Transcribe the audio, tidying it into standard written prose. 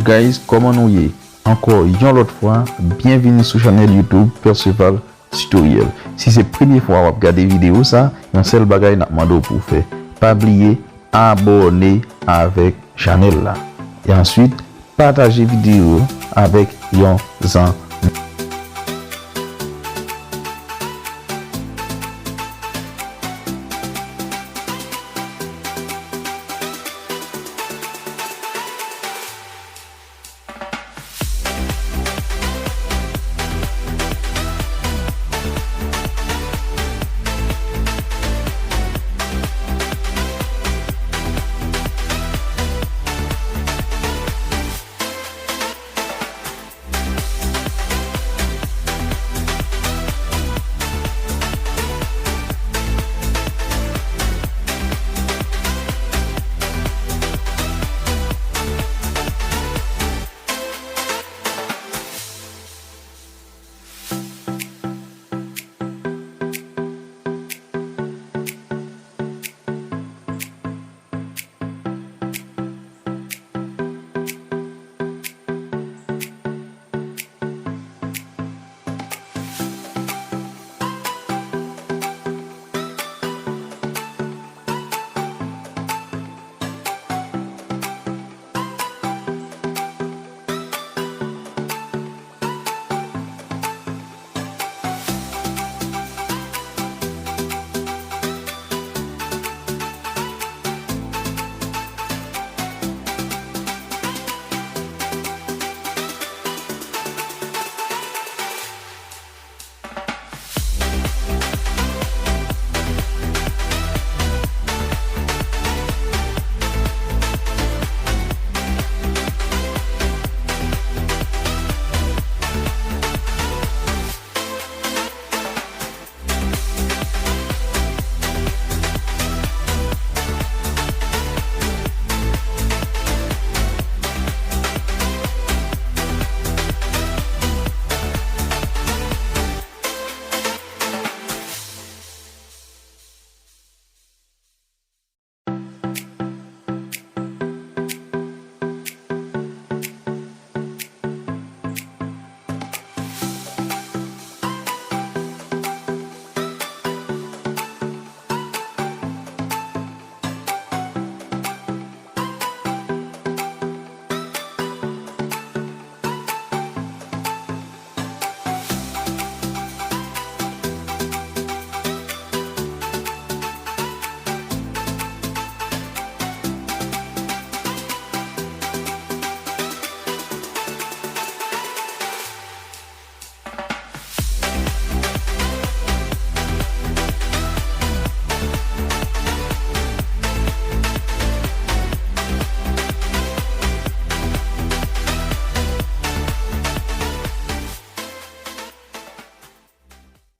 guys, comment nous y est? Encore une autre fois, bienvenue sur la chaîne YouTube Perceval Tutoriel. Si c'est la première fois que vous regardez la vidéo, ça, il y a un seul bagay que je pour faire. Pas oublier, abonner avec la chaîne là. Et ensuite, partager la vidéo avec vos amis.